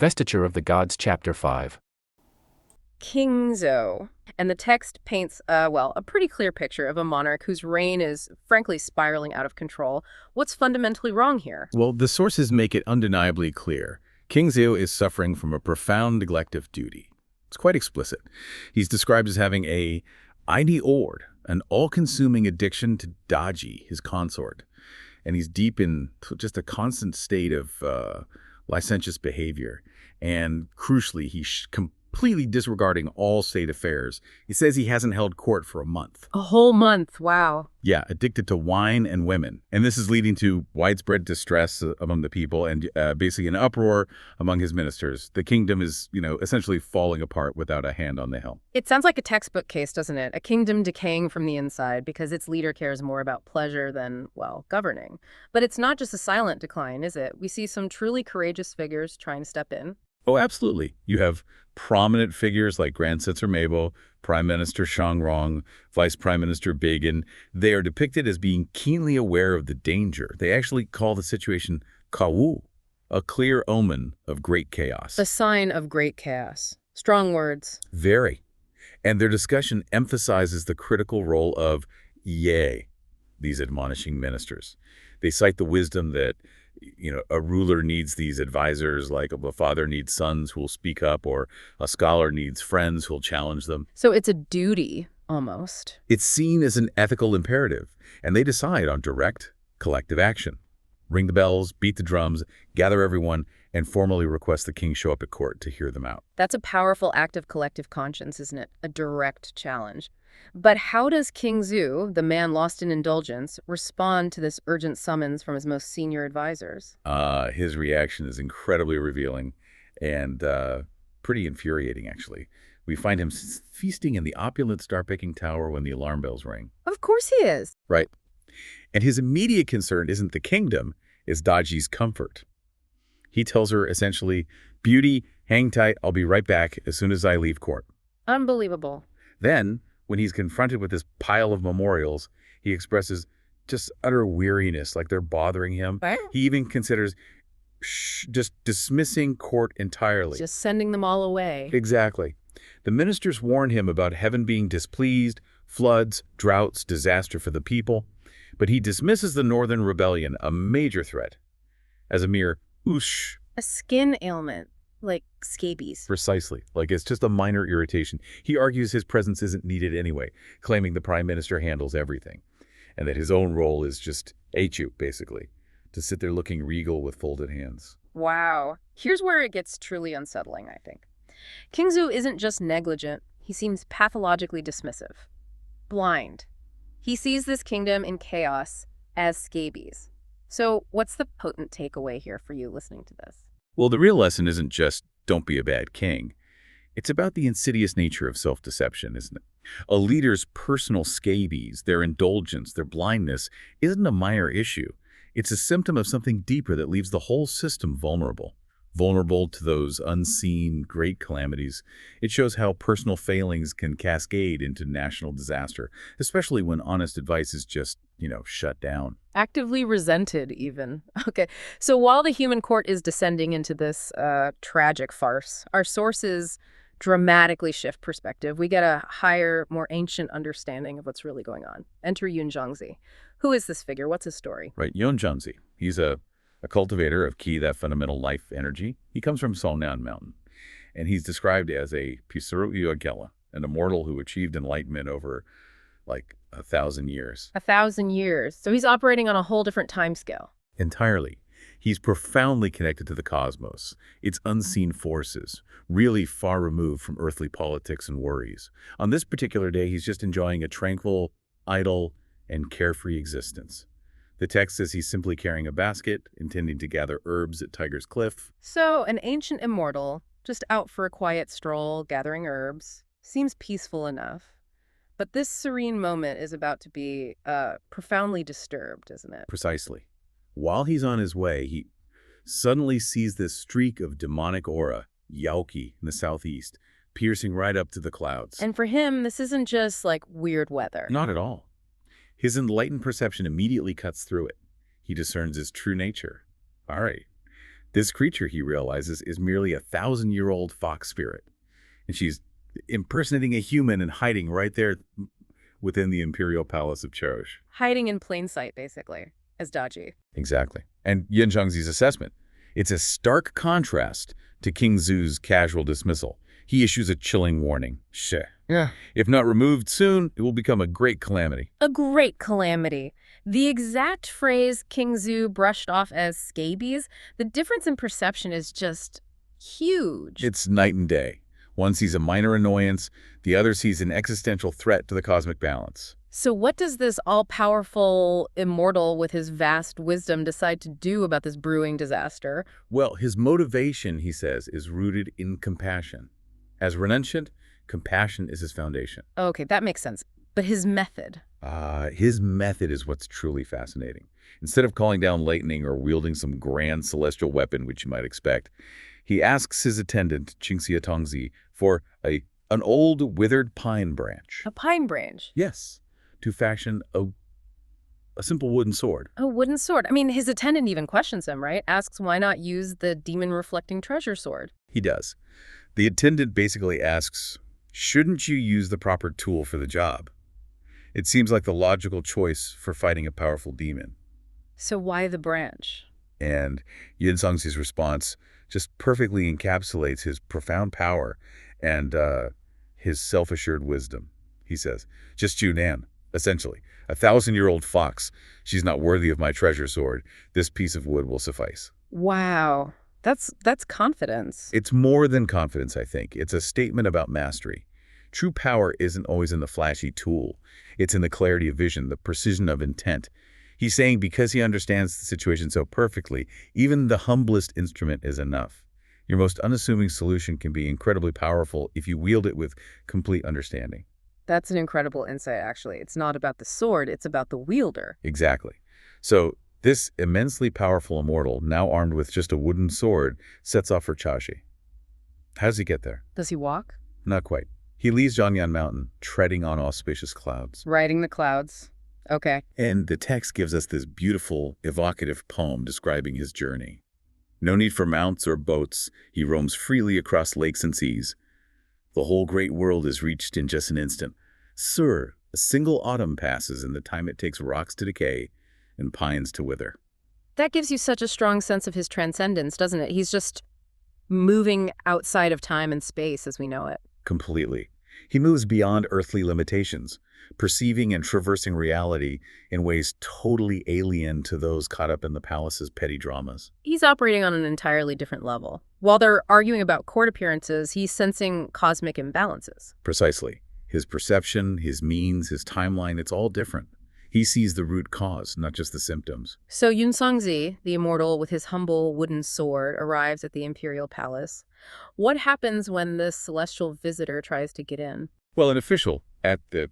Investiture of the Gods, Chapter 5. Kingzo. And the text paints, a pretty clear picture of a monarch whose reign is, frankly, spiraling out of control. What's fundamentally wrong here? Well, the sources make it undeniably clear. King Zeo is suffering from a profound neglect of duty. It's quite explicit. He's described as having a ord, an all-consuming addiction to Daji, his consort. And he's deep in just a constant state of licentious behavior. And crucially, he's completely disregarding all state affairs. He says he hasn't held court for a month. A whole month, wow. Yeah, addicted to wine and women. And this is leading to widespread distress among the people and basically an uproar among his ministers. The kingdom is, essentially falling apart without a hand on the helm. It sounds like a textbook case, doesn't it? A kingdom decaying from the inside because its leader cares more about pleasure than, governing. But it's not just a silent decline, is it? We see some truly courageous figures trying to step in. Oh, absolutely. You have prominent figures like Grand Censor Mabel, Prime Minister Shangrong, Vice Prime Minister Begin. They are depicted as being keenly aware of the danger. They actually call the situation kawu, a clear omen of great chaos. A sign of great chaos. Strong words. Very. And their discussion emphasizes the critical role of these admonishing ministers. They cite the wisdom that a ruler needs these advisors, like a father needs sons who will speak up, or a scholar needs friends who will challenge them. So it's a duty, almost. It's seen as an ethical imperative, and they decide on direct, collective action. Ring the bells, beat the drums, gather everyone, and formally request the king show up at court to hear them out. That's a powerful act of collective conscience, isn't it? A direct challenge. But how does King Zhu, the man lost in indulgence, respond to this urgent summons from his most senior advisors? His reaction is incredibly revealing and pretty infuriating, actually. We find him feasting in the opulent star-picking tower when the alarm bells ring. Of course he is. Right. And his immediate concern isn't the kingdom, it's Daji's comfort. He tells her, essentially, "Beauty, hang tight, I'll be right back as soon as I leave court." Unbelievable. Then, when he's confronted with this pile of memorials, he expresses just utter weariness, like they're bothering him. What? He even considers just dismissing court entirely. Just sending them all away. Exactly. The ministers warn him about heaven being displeased, floods, droughts, disaster for the people, but he dismisses the Northern Rebellion, a major threat, as a mere oosh. A skin ailment, like scabies. Precisely. Like it's just a minor irritation. He argues his presence isn't needed anyway, claiming the prime minister handles everything, and that his own role is just HU, basically, to sit there looking regal with folded hands. Wow. Here's where it gets truly unsettling, I think. King Zhu isn't just negligent. He seems pathologically dismissive. Blind. He sees this kingdom in chaos as scabies. So what's the potent takeaway here for you listening to this? Well, the real lesson isn't just don't be a bad king. It's about the insidious nature of self-deception, isn't it? A leader's personal scabies, their indulgence, their blindness, isn't a minor issue. It's a symptom of something deeper that leaves the whole system vulnerable. Vulnerable to those unseen great calamities. It shows how personal failings can cascade into national disaster, especially when honest advice is just, shut down. Actively resented, even. Okay, so while the human court is descending into this tragic farce, our sources dramatically shift perspective. We get a higher, more ancient understanding of what's really going on. Enter Yun Zhangzi. Who is this figure? What's his story? Right, Yun Zhangzi. He's a cultivator of Qi, that fundamental life energy. He comes from Songnan Mountain, and he's described as a Pisuru Yuagela, an immortal who achieved enlightenment over, 1,000 years. 1,000 years. So he's operating on a whole different time scale. Entirely. He's profoundly connected to the cosmos, its unseen forces, really far removed from earthly politics and worries. On this particular day, he's just enjoying a tranquil, idle, and carefree existence. The text says he's simply carrying a basket, intending to gather herbs at Tiger's Cliff. So, an ancient immortal, just out for a quiet stroll, gathering herbs, seems peaceful enough. But this serene moment is about to be profoundly disturbed, isn't it? Precisely. While he's on his way, he suddenly sees this streak of demonic aura, Yaoqi, in the southeast, piercing right up to the clouds. And for him, this isn't just weird weather. Not at all. His enlightened perception immediately cuts through it. He discerns his true nature. All right, This creature, he realizes, is merely a 1,000-year-old fox spirit, and she's impersonating a human and hiding right there within the imperial palace of Cherosh. Hiding in plain sight, basically, as Daji. Exactly. And Yin Zhongzi's assessment. It's a stark contrast to King Zhu's casual dismissal. He issues a chilling warning. Sheh. Yeah. If not removed soon, it will become a great calamity. A great calamity. The exact phrase King Zhu brushed off as scabies, the difference in perception is just huge. It's night and day. One sees a minor annoyance, the other sees an existential threat to the cosmic balance. So what does this all-powerful immortal with his vast wisdom decide to do about this brewing disaster? Well, his motivation, he says, is rooted in compassion. As renunciant, compassion is his foundation. Okay, that makes sense. But his method? His method is what's truly fascinating. Instead of calling down lightning or wielding some grand celestial weapon, which you might expect, he asks his attendant, Qingxia Tongzi, for an old withered pine branch. A pine branch? Yes, to fashion a simple wooden sword. A wooden sword. I mean, his attendant even questions him, right? Asks why not use the demon-reflecting treasure sword. He does. The attendant basically asks, shouldn't you use the proper tool for the job? It seems like the logical choice for fighting a powerful demon. So why the branch? And Yin Zhongzi's response just perfectly encapsulates his profound power and his self-assured wisdom. He says, just Junan, essentially, a 1,000-year-old fox. She's not worthy of my treasure sword. This piece of wood will suffice. Wow. That's confidence. It's more than confidence, I think. It's a statement about mastery. True power isn't always in the flashy tool. It's in the clarity of vision, the precision of intent. He's saying because he understands the situation so perfectly, even the humblest instrument is enough. Your most unassuming solution can be incredibly powerful if you wield it with complete understanding. That's an incredible insight, actually. It's not about the sword, it's about the wielder. Exactly. So this immensely powerful immortal, now armed with just a wooden sword, sets off for Chashi. How does he get there? Does he walk? Not quite. He leaves Zhongyan Mountain, treading on auspicious clouds. Riding the clouds. Okay. And the text gives us this beautiful, evocative poem describing his journey. No need for mounts or boats. He roams freely across lakes and seas. The whole great world is reached in just an instant. Sir, a single autumn passes in the time it takes rocks to decay and pines to wither. That gives you such a strong sense of his transcendence, doesn't it? He's just moving outside of time and space as we know it. Completely. He moves beyond earthly limitations, perceiving and traversing reality in ways totally alien to those caught up in the palace's petty dramas. He's operating on an entirely different level. While they're arguing about court appearances, he's sensing cosmic imbalances. Precisely. His perception, his means, his timeline, it's all different. He sees the root cause, not just the symptoms. So Yun Songzi, the immortal with his humble wooden sword, arrives at the imperial palace. What happens when this celestial visitor tries to get in? Well, an official at the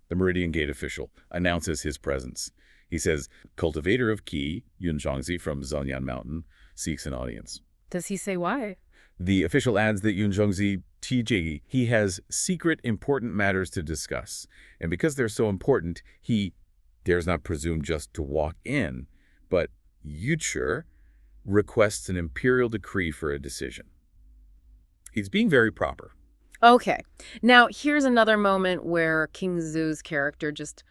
Meridian Gate official, announces his presence. He says, cultivator of Qi, Yun Zhongzi from Zhongyan Mountain, seeks an audience. Does he say why? The official adds that Yun Zhongzi TJ, he has secret important matters to discuss. And because they're so important, he dares not presume just to walk in, but Yuchur requests an imperial decree for a decision. He's being very proper. Okay. Now, here's another moment where King Zhu's character just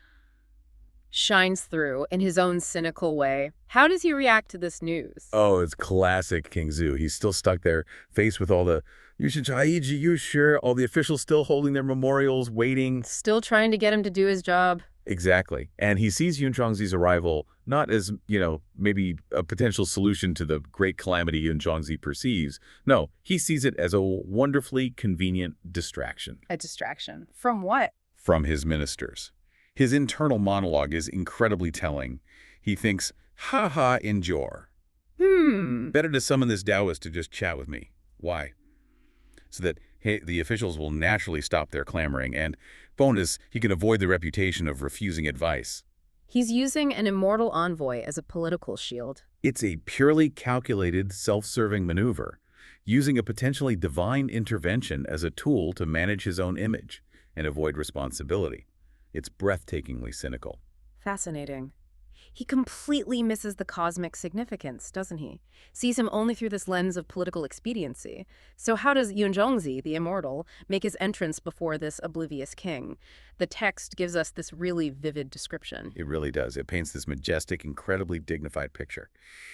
shines through in his own cynical way. How does he react to this news? Oh, it's classic King Zhu. He's still stuck there, faced with all the Yuchur, all the officials still holding their memorials, waiting. Still trying to get him to do his job. Exactly. And he sees Yun Zhongzi's arrival not as, maybe a potential solution to the great calamity Yun Zhongzi perceives. No, he sees it as a wonderfully convenient distraction. A distraction? From what? From his ministers. His internal monologue is incredibly telling. He thinks, ha, endure. Better to summon this Daoist to just chat with me. Why? So that the officials will naturally stop their clamoring, and bonus, he can avoid the reputation of refusing advice. He's using an immortal envoy as a political shield. It's a purely calculated, self-serving maneuver, using a potentially divine intervention as a tool to manage his own image and avoid responsibility. It's breathtakingly cynical. Fascinating. He completely misses the cosmic significance, doesn't he? Sees him only through this lens of political expediency. So how does Yunzhongzi, the immortal, make his entrance before this oblivious king? The text gives us this really vivid description. It really does. It paints this majestic, incredibly dignified picture.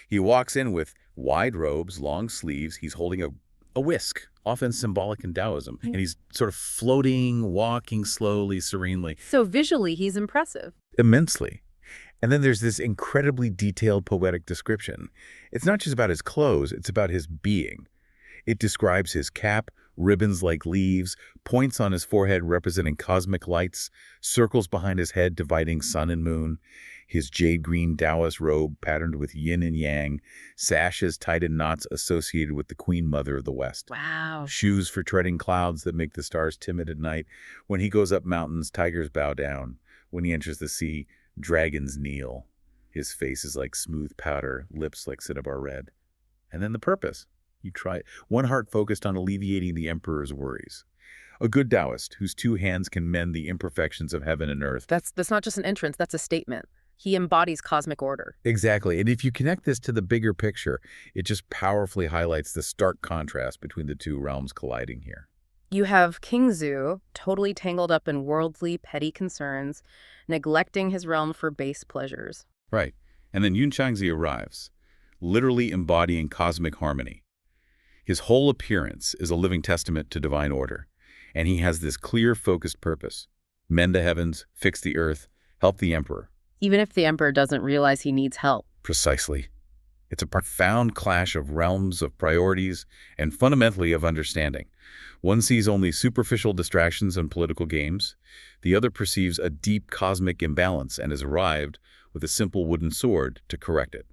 He walks in with wide robes, long sleeves. He's holding a whisk, often symbolic in Taoism. And he's sort of floating, walking slowly, serenely. So visually, he's impressive. Immensely. And then there's this incredibly detailed poetic description. It's not just about his clothes, it's about his being. It describes his cap, ribbons like leaves, points on his forehead representing cosmic lights, circles behind his head dividing sun and moon, his jade-green Daoist robe patterned with yin and yang, sashes tied in knots associated with the Queen Mother of the West. Wow. Shoes for treading clouds that make the stars timid at night. When he goes up mountains, tigers bow down. When he enters the sea, dragons kneel. His face is like smooth powder, lips like cinnabar red. And then the purpose. You try it. One heart focused on alleviating the emperor's worries. A good Taoist whose two hands can mend the imperfections of heaven and earth. That's not just an entrance, that's a statement. He embodies cosmic order. Exactly. And if you connect this to the bigger picture, it just powerfully highlights the stark contrast between the two realms colliding here. You have King Zhu, totally tangled up in worldly, petty concerns, neglecting his realm for base pleasures. Right. And then Yun Changzi arrives, literally embodying cosmic harmony. His whole appearance is a living testament to divine order, and he has this clear, focused purpose: mend the heavens, fix the earth, help the emperor. Even if the emperor doesn't realize he needs help. Precisely. It's a profound clash of realms, of priorities, and fundamentally of understanding. One sees only superficial distractions and political games. The other perceives a deep cosmic imbalance and has arrived with a simple wooden sword to correct it.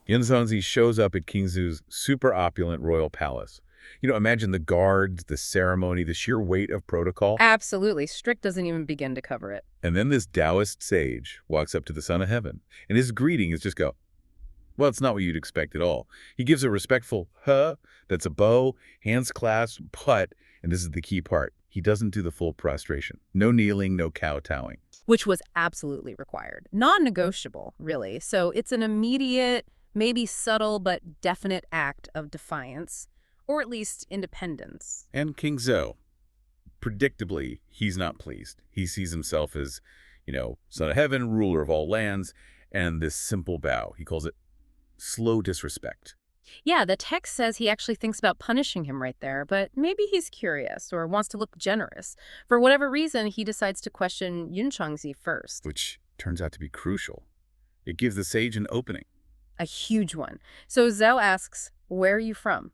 Yunzhongzi shows up at King Zhu's super opulent royal palace. Imagine the guards, the ceremony, the sheer weight of protocol. Absolutely. Strict doesn't even begin to cover it. And then this Taoist sage walks up to the Son of Heaven, and his greeting is just go, well, it's not what you'd expect at all. He gives a respectful huh, that's a bow, hands clasped, but, and this is the key part, he doesn't do the full prostration. No kneeling, no kowtowing. Which was absolutely required. Non-negotiable, really. So it's an immediate, maybe subtle, but definite act of defiance, or at least independence. And King Zhou, predictably, he's not pleased. He sees himself as, Son of Heaven, ruler of all lands, and this simple bow. He calls it slow disrespect. Yeah, the text says he actually thinks about punishing him right there, but maybe he's curious or wants to look generous. For whatever reason, he decides to question Yunchangzi first. Which turns out to be crucial. It gives the sage an opening. A huge one. So Zhao asks, where are you from?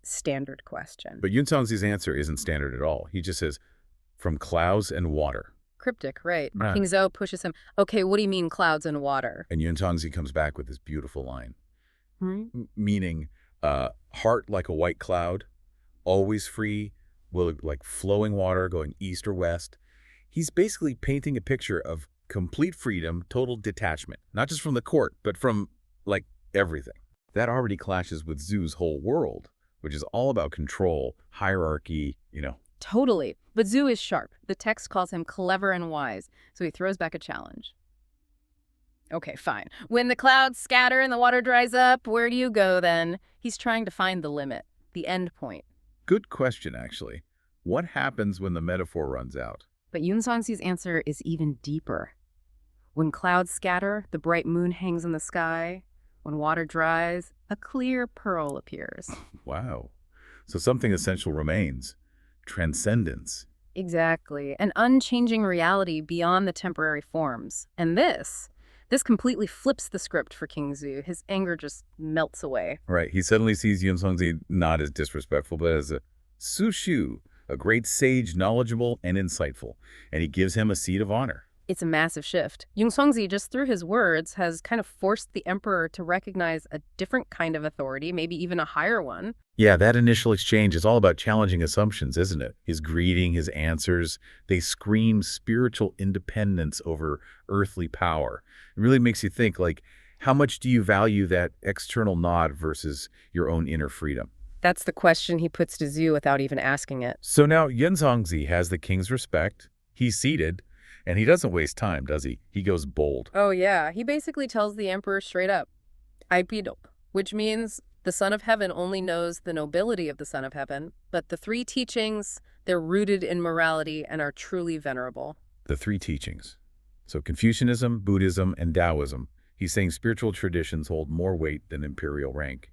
Standard question. But Yunzhongzi's answer isn't standard at all. He just says, from clouds and water. Cryptic, right. Right. King Zhou pushes him, okay, what do you mean clouds and water? And Yunzhongzi comes back with this beautiful line. Meaning, heart like a white cloud, always free, like flowing water going east or west. He's basically painting a picture of complete freedom, total detachment, not just from the court, but from, everything. That already clashes with Zhu's whole world, which is all about control, hierarchy, Totally. But Zhu is sharp. The text calls him clever and wise, so he throws back a challenge. Okay, fine. When the clouds scatter and the water dries up, where do you go then? He's trying to find the limit, the end point. Good question, actually. What happens when the metaphor runs out? But Yunzhongzi's answer is even deeper. When clouds scatter, the bright moon hangs in the sky. When water dries, a clear pearl appears. Wow. So something essential remains. Transcendence. Exactly. An unchanging reality beyond the temporary forms. And this completely flips the script for King Zhu. His anger just melts away. Right. He suddenly sees Yunzhongzi not as disrespectful, but as a Sushu, a great sage, knowledgeable and insightful. And he gives him a seat of honor. It's a massive shift. Yunzhongzi, just through his words, has kind of forced the emperor to recognize a different kind of authority, maybe even a higher one. Yeah, that initial exchange is all about challenging assumptions, isn't it? His greeting, his answers, they scream spiritual independence over earthly power. It really makes you think, how much do you value that external nod versus your own inner freedom? That's the question he puts to Zhu without even asking it. So now Yunzhongzi has the king's respect. He's seated. And he doesn't waste time, does he? He goes bold. Oh, yeah. He basically tells the emperor straight up, Aipidop, which means the Son of Heaven only knows the nobility of the Son of Heaven, but the three teachings, they're rooted in morality and are truly venerable. The three teachings. So Confucianism, Buddhism, and Taoism. He's saying spiritual traditions hold more weight than imperial rank.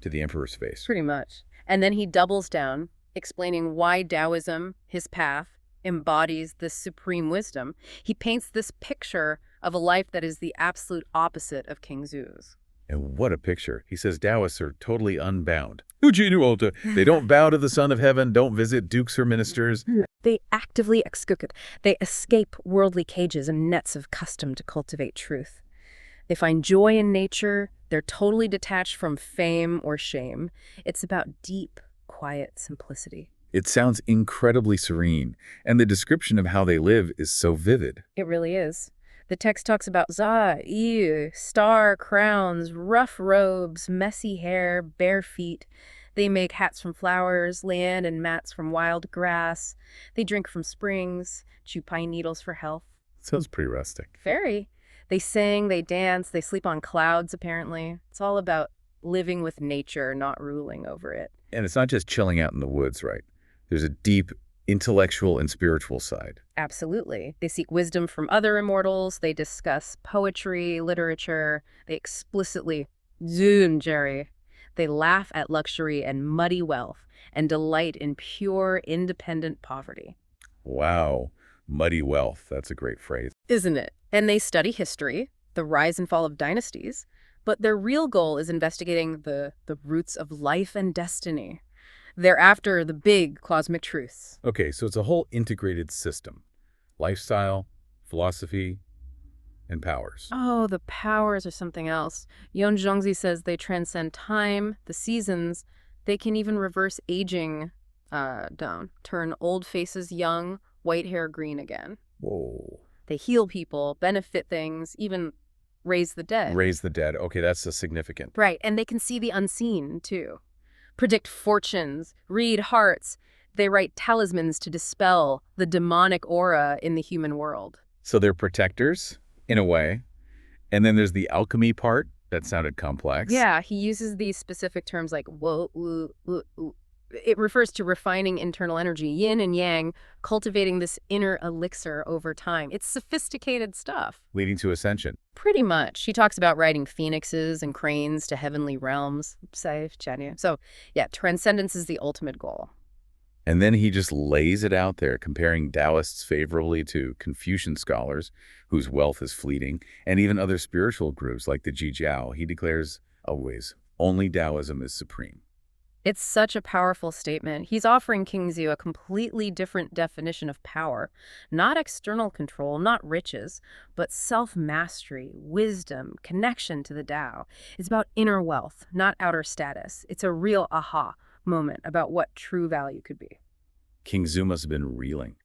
To the emperor's face. Pretty much. And then he doubles down, explaining why Taoism, his path, embodies this supreme wisdom. He paints this picture of a life that is the absolute opposite of King Xu's. And what a picture. He says Taoists are totally unbound. They don't bow to the Son of Heaven, don't visit dukes or ministers. They actively excocate. They escape worldly cages and nets of custom to cultivate truth. They find joy in nature. They're totally detached from fame or shame. It's about deep, quiet simplicity. It sounds incredibly serene, and the description of how they live is so vivid. It really is. The text talks about star crowns, rough robes, messy hair, bare feet. They make hats from flowers, land and mats from wild grass. They drink from springs, chew pine needles for health. Sounds pretty rustic. Very. They sing, they dance, they sleep on clouds, apparently. It's all about living with nature, not ruling over it. And it's not just chilling out in the woods, right? There's a deep intellectual and spiritual side. Absolutely. They seek wisdom from other immortals. They discuss poetry, literature. They explicitly zoom, Jerry. They laugh at luxury and muddy wealth and delight in pure, independent poverty. Wow. Muddy wealth. That's a great phrase. Isn't it? And they study history, the rise and fall of dynasties, but their real goal is investigating the roots of life and destiny. They're after the big cosmic truths. Okay, so it's a whole integrated system. Lifestyle, philosophy, and powers. Oh, the powers are something else. Yon Zhongzi says they transcend time, the seasons. They can even reverse aging down, turn old faces young, white hair green again. Whoa. They heal people, benefit things, even raise the dead. Raise the dead. Okay, that's a significant. Right, and they can see the unseen, too. Predict fortunes, read hearts. They write talismans to dispel the demonic aura in the human world. So they're protectors, in a way. And then there's the alchemy part. That sounded complex. Yeah, he uses these specific terms like wo, wu, wu, wu. It refers to refining internal energy, yin and yang, cultivating this inner elixir over time. It's sophisticated stuff. Leading to ascension. Pretty much. He talks about riding phoenixes and cranes to heavenly realms. So, yeah, transcendence is the ultimate goal. And then he just lays it out there, comparing Taoists favorably to Confucian scholars, whose wealth is fleeting, and even other spiritual groups like the Jijiao. He declares, always, only Taoism is supreme. It's such a powerful statement. He's offering King Xu a completely different definition of power. Not external control, not riches, but self-mastery, wisdom, connection to the Tao. It's about inner wealth, not outer status. It's a real aha moment about what true value could be. King Xu must have been reeling.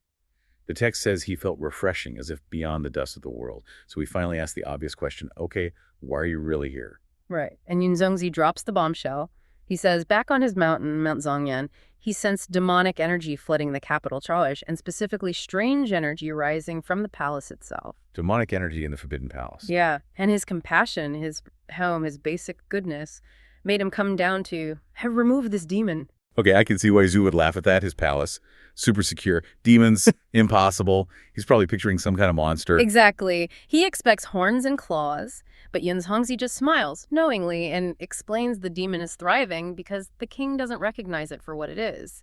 The text says he felt refreshing, as if beyond the dust of the world. So we finally asked the obvious question, okay, why are you really here? Right. And Yunzongzi drops the bombshell. He says back on his mountain, Mount Zongyan, he sensed demonic energy flooding the capital, Chaoish, and specifically strange energy rising from the palace itself. Demonic energy in the Forbidden Palace. Yeah, and his compassion, his home, his basic goodness made him come down to have removed this demon. Okay, I can see why Zhu would laugh at that. His palace, super secure. Demons, impossible. He's probably picturing some kind of monster. Exactly. He expects horns and claws, but Yunzongzi just smiles knowingly and explains the demon is thriving because the king doesn't recognize it for what it is.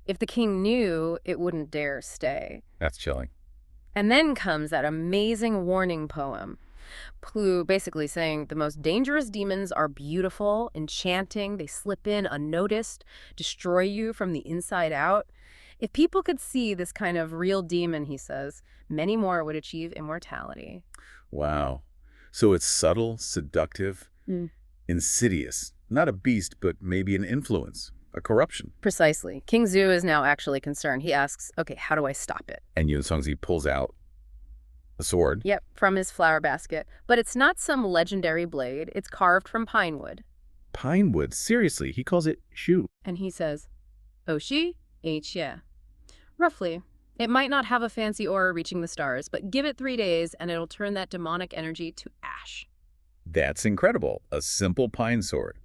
If the king knew, it wouldn't dare stay. That's chilling. And then comes that amazing warning poem. Plu basically saying the most dangerous demons are beautiful, enchanting, they slip in unnoticed, destroy you from the inside out. If people could see this kind of real demon, he says, many more would achieve immortality. Wow. So it's subtle, seductive, insidious. Not a beast, but maybe an influence, a corruption. Precisely. King Xu is now actually concerned. He asks, okay, how do I stop it? And Yunzongzi pulls out a sword. Yep, from his flower basket. But it's not some legendary blade. It's carved from pine wood. Pine wood? Seriously, he calls it shu. And he says, Oshi, H-ya. Roughly, It might not have a fancy aura reaching the stars, but give it 3 days and it'll turn that demonic energy to ash. That's incredible. A simple pine sword.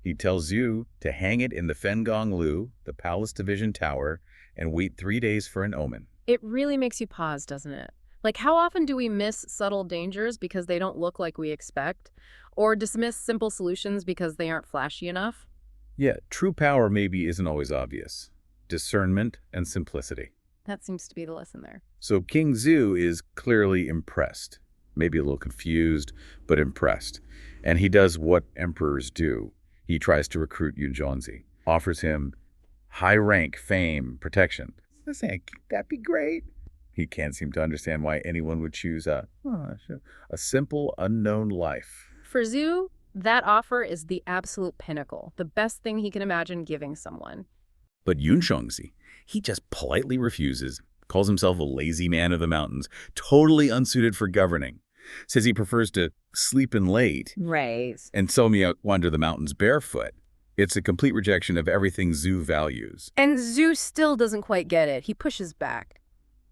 He tells you to hang it in the Fengong Lu, the palace division tower, and wait 3 days for an omen. It really makes you pause, doesn't it? Like, how often do we miss subtle dangers because they don't look like we expect? Or dismiss simple solutions because they aren't flashy enough? Yeah, true power maybe isn't always obvious. Discernment and simplicity. That seems to be the lesson there. So King Zhu is clearly impressed. Maybe a little confused, but impressed. And he does what emperors do. He tries to recruit Yunzhongzi, offers him high rank, fame, protection. Listen, that'd be great. He can't seem to understand why anyone would choose a simple, unknown life. For Zhu, that offer is the absolute pinnacle, the best thing he can imagine giving someone. But Yunzhongzi, he just politely refuses, calls himself a lazy man of the mountains, totally unsuited for governing. Says he prefers to sleep in late. Right. And so me out wander the mountains barefoot. It's a complete rejection of everything Zhu values. And Zhu still doesn't quite get it. He pushes back.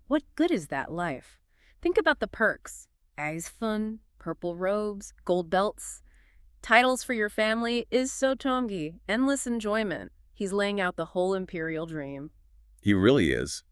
What good is that life? Think about the perks. Eisfun, purple robes, gold belts. Titles for your family is sotongi, endless enjoyment. He's laying out the whole imperial dream. He really is.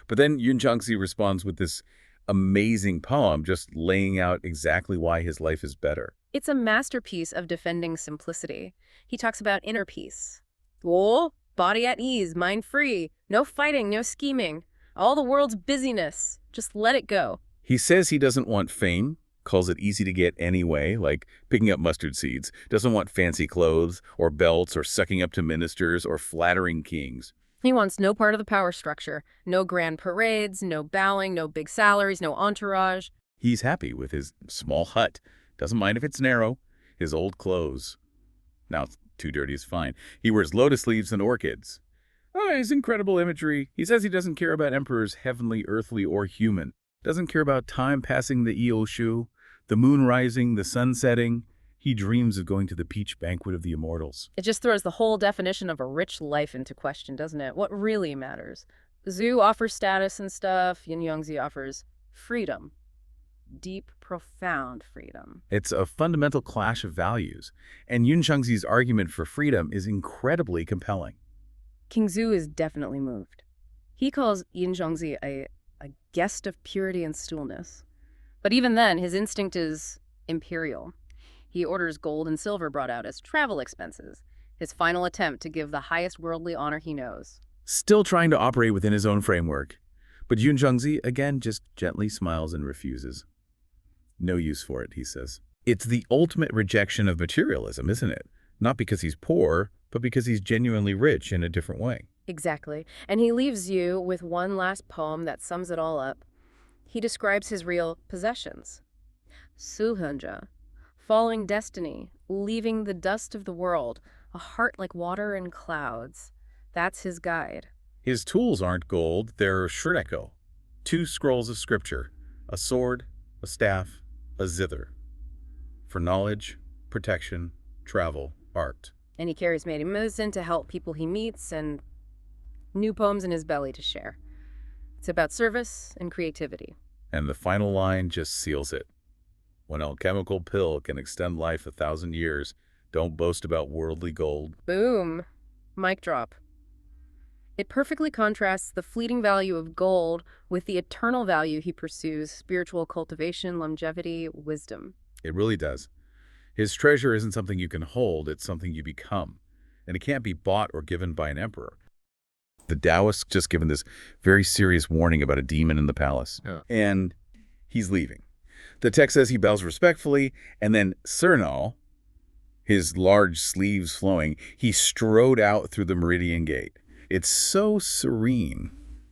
But then Yunzhongzi responds with this amazing poem just laying out exactly why his life is better. It's a masterpiece of defending simplicity. He talks about inner peace. Oh, body at ease, mind free. No fighting, no scheming. All the world's busyness. Just let it go. He says he doesn't want fame, calls it easy to get anyway, like picking up mustard seeds, doesn't want fancy clothes or belts or sucking up to ministers or flattering kings. He wants no part of the power structure. No grand parades, no bowing, no big salaries, no entourage. He's happy with his small hut. Doesn't mind if it's narrow. His old clothes. Now, it's too dirty is fine. He wears lotus leaves and orchids. Oh, his incredible imagery. He says he doesn't care about emperors, heavenly, earthly, or human. Doesn't care about time passing the Eoshu, the moon rising, the sun setting. He dreams of going to the peach banquet of the immortals. It just throws the whole definition of a rich life into question, doesn't it? What really matters? Zhu offers status and stuff. Yunzhongzi offers freedom. Deep, profound freedom. It's a fundamental clash of values, and Yunzhongzi's argument for freedom is incredibly compelling. King Zhu is definitely moved. He calls Yunzhongzi a guest of purity and stillness. But even then, his instinct is imperial. He orders gold and silver brought out as travel expenses, his final attempt to give the highest worldly honor he knows. Still trying to operate within his own framework. But Yunzhongzi, again, just gently smiles and refuses. No use for it, he says. It's the ultimate rejection of materialism, isn't it? Not because he's poor, but because he's genuinely rich in a different way. Exactly. And he leaves you with one last poem that sums it all up. He describes his real possessions. Suhunja, following destiny, leaving the dust of the world, a heart like water and clouds. That's his guide. His tools aren't gold, they're shureko. 2 scrolls of scripture, a sword, a staff, a zither. For knowledge, protection, travel, art. And he carries medicine to help people he meets and new poems in his belly to share. It's about service and creativity. And the final line just seals it. When alchemical pill can extend life 1,000 years, don't boast about worldly gold. Boom. Mic drop. It perfectly contrasts the fleeting value of gold with the eternal value he pursues, spiritual cultivation, longevity, wisdom. It really does. His treasure isn't something you can hold, it's something you become. And it can't be bought or given by an emperor. The Daoist just given this very serious warning about a demon in the palace. Yeah. And he's leaving. The text says he bows respectfully, and then Cernal, his large sleeves flowing, he strode out through the Meridian Gate. It's so serene,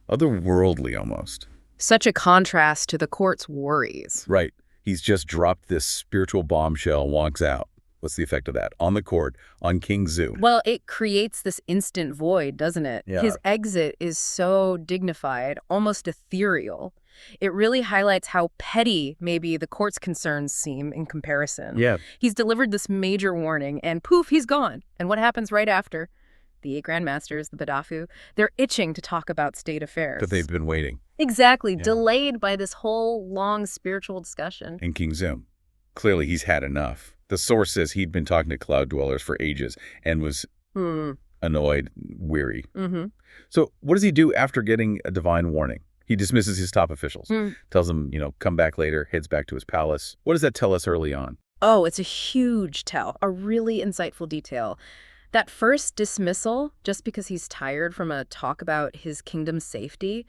otherworldly almost. Such a contrast to the court's worries. Right. He's just dropped this spiritual bombshell and walks out. What's the effect of that? On the court, on King Zhu. Well, it creates this instant void, doesn't it? Yeah. His exit is so dignified, almost ethereal. It really highlights how petty maybe the court's concerns seem in comparison. Yeah. He's delivered this major warning, and poof, he's gone. And what happens right after? The 8 Grandmasters, the Badafu, they're itching to talk about state affairs. But they've been waiting. Exactly, Yeah. delayed by this whole long spiritual discussion. And King Zoom. Clearly, he's had enough. The source says he'd been talking to cloud dwellers for ages and was annoyed, weary. Mm-hmm. So what does he do after getting a divine warning? He dismisses his top officials, tells them, come back later, heads back to his palace. What does that tell us early on? Oh, it's a huge tell, a really insightful detail. That first dismissal, just because he's tired from a talk about his kingdom's safety,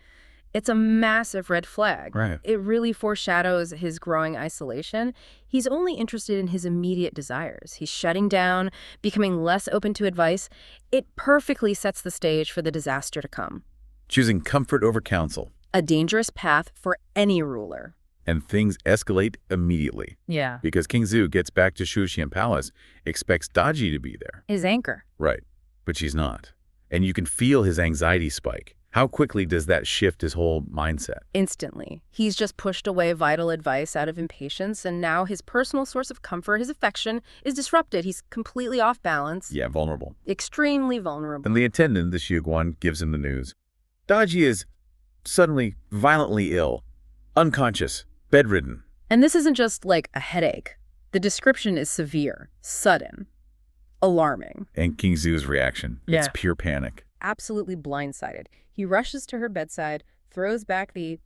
it's a massive red flag. Right. It really foreshadows his growing isolation. He's only interested in his immediate desires. He's shutting down, becoming less open to advice. It perfectly sets the stage for the disaster to come. Choosing comfort over counsel. A dangerous path for any ruler. And things escalate immediately. Yeah. Because King Zu gets back to Shushan Palace, expects Daji to be there. His anchor. Right. But she's not. And you can feel his anxiety spike. How quickly does that shift his whole mindset? Instantly. He's just pushed away vital advice out of impatience, and now his personal source of comfort, his affection, is disrupted. He's completely off balance. Yeah, vulnerable. Extremely vulnerable. And the attendant, the Xiuguan, gives him the news. Daji is suddenly violently ill, unconscious, bedridden. And this isn't just like a headache. The description is severe, sudden, alarming. And King Zu's reaction. Yeah. It's pure panic. Absolutely blindsided. He rushes to her bedside, throws back the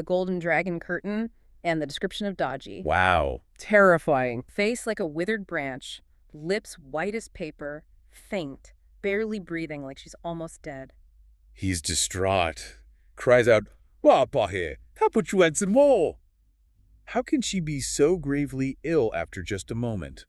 golden dragon curtain and the description of Daji. Wow. Terrifying. Face like a withered branch, lips white as paper, faint, barely breathing like she's almost dead. He's distraught. Cries out, "Wapahe, more." How can she be so gravely ill after just a moment?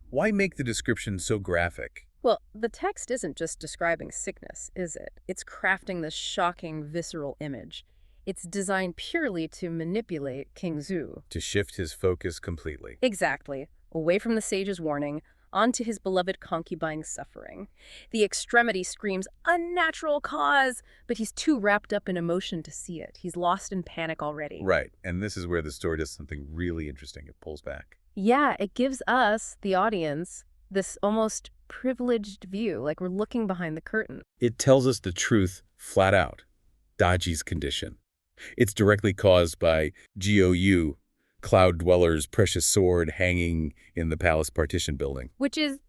Why make the description so graphic? Well, the text isn't just describing sickness, is it? It's crafting this shocking, visceral image. It's designed purely to manipulate King Zu. To shift his focus completely. Exactly. Away from the sage's warning, onto his beloved concubine's suffering. The extremity screams, unnatural cause, but he's too wrapped up in emotion to see it. He's lost in panic already. Right, and this is where the story does something really interesting. It pulls back. Yeah, it gives us, the audience, this almost privileged view, like we're looking behind the curtain. It tells us the truth flat out. Daji's condition. It's directly caused by Gou, Cloud Dweller's precious sword hanging in the palace partition building. Which is,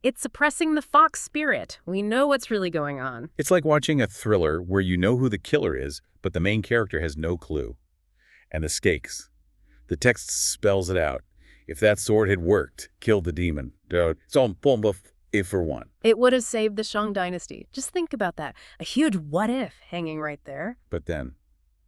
it's suppressing the fox spirit. We know what's really going on. It's like watching a thriller where you know who the killer is, but the main character has no clue. And the stakes. The text spells it out. If that sword had worked, killed the demon. It's on bomba if for one. It would have saved the Shang dynasty. Just think about that. A huge what if hanging right there. But then,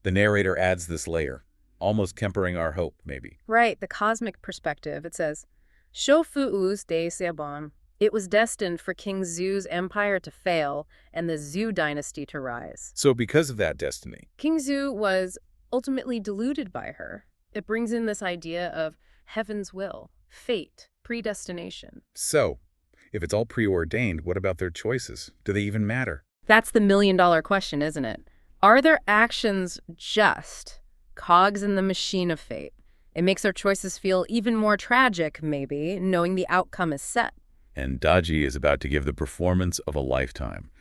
the narrator adds this layer, almost tempering our hope, maybe. Right, the cosmic perspective. It says, Shou Fu's de Xiaobon. It was destined for King Zu's empire to fail and the Zhu dynasty to rise. So because of that destiny, King Zhu was ultimately deluded by her. It brings in this idea of heaven's will, fate, predestination. So, if it's all preordained, what about their choices? Do they even matter? That's the million-dollar question, isn't it? Are their actions just cogs in the machine of fate? It makes our choices feel even more tragic, maybe, knowing the outcome is set. And Daji is about to give the performance of a lifetime,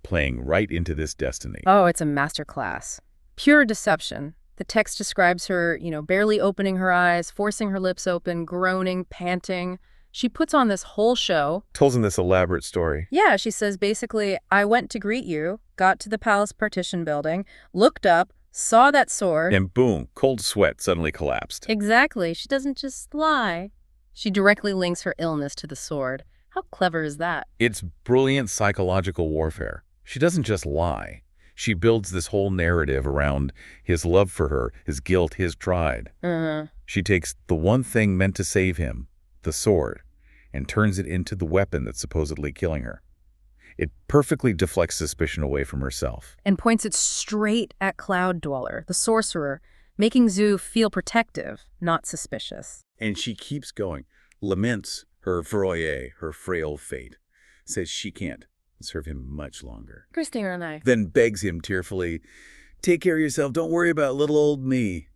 playing right into this destiny. Oh, it's a masterclass. Pure deception. The text describes her, barely opening her eyes, forcing her lips open, groaning, panting. She puts on this whole show. Tells him this elaborate story. Yeah, she says basically, I went to greet you, got to the palace partition building, looked up, saw that sword. And boom, cold sweat suddenly collapsed. Exactly. She doesn't just lie. She directly links her illness to the sword. How clever is that? It's brilliant psychological warfare. She doesn't just lie. She builds this whole narrative around his love for her, his guilt, his pride. She takes the one thing meant to save him, the sword, and turns it into the weapon that's supposedly killing her. It perfectly deflects suspicion away from herself. And points it straight at Cloud Dweller, the sorcerer, making Zhu feel protective, not suspicious. And she keeps going, laments her foyer, her frail fate, says she can't serve him much longer. Christina and I. Then begs him tearfully, take care of yourself, don't worry about little old me.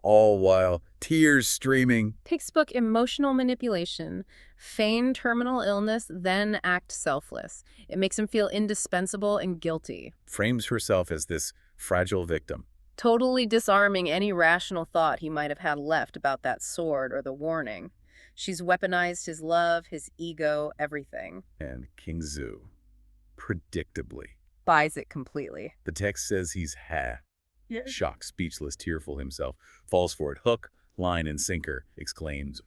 All while tears streaming. Textbook emotional manipulation. Feign terminal illness, then act selfless. It makes him feel indispensable and guilty. Frames herself as this fragile victim. totally disarming any rational thought he might have had left about that sword or the warning. She's weaponized his love, his ego, everything. And King Zhu, predictably, Buys it completely. the text says he's shocked, speechless, tearful himself, falls for it hook, line, and sinker, exclaims,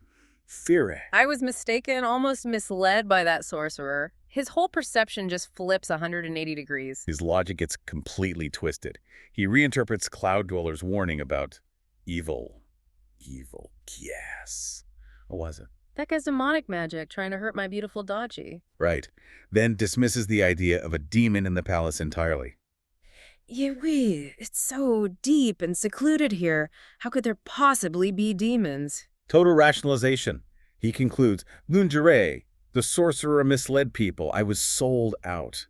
"Fear." I was mistaken, almost misled by that sorcerer. His whole perception just flips 180 degrees. His logic gets completely twisted. He reinterprets Cloud Dweller's warning about evil. Evil, yes. What was it? That guy's demonic magic trying to hurt my beautiful Daoji. Right. Then dismisses the idea of a demon in the palace entirely. It's so deep and secluded here. How could there possibly be demons? Total rationalization. He concludes, Lunjere, the sorcerer misled people. I was sold out.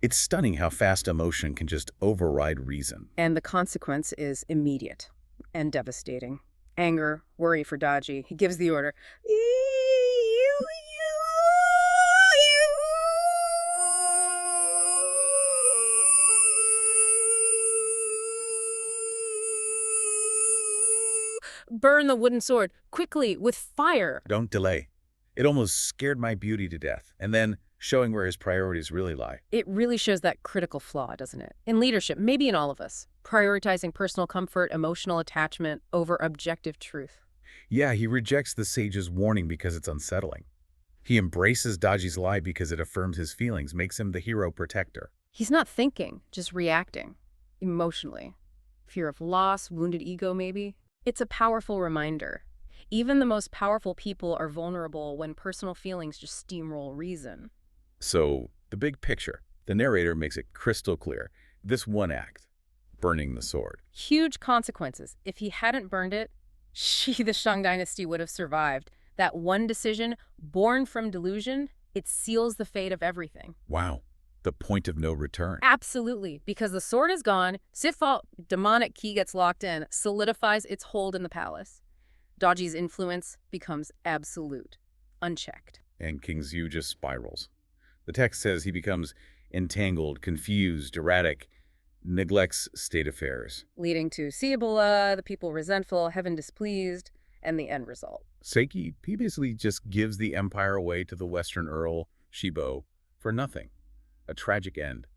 It's stunning how fast emotion can just override reason. And the consequence is immediate and devastating. Anger, worry for Daoji. He gives the order. Burn the wooden sword, quickly, with fire. Don't delay. It almost scared my beauty to death. And then showing where his priorities really lie. It really shows that critical flaw, doesn't it? In leadership, maybe in all of us. Prioritizing personal comfort, emotional attachment over objective truth. Yeah, he rejects the sage's warning because it's unsettling. He embraces Daoji's lie because it affirms his feelings, makes him the hero protector. He's not thinking, just reacting. Emotionally. Fear of loss, wounded ego, maybe. It's a powerful reminder. Even the most powerful people are vulnerable when personal feelings just steamroll reason. So, the big picture. The narrator makes it crystal clear. This one act, burning the sword. Huge consequences. If he hadn't burned it, the Shang dynasty would have survived. That one decision, born from delusion, it seals the fate of everything. Wow. The point of no return. Absolutely, because the sword is gone, Sifal, demonic key gets locked in, solidifies its hold in the palace. Daoji's influence becomes absolute, unchecked. And King Zhu just spirals. The text says he becomes entangled, confused, erratic, neglects state affairs. Leading to Cibola, the people resentful, heaven displeased, and the end result. Seiki, he basically just gives the empire away to the Western Earl, Shibo, for nothing. A tragic end.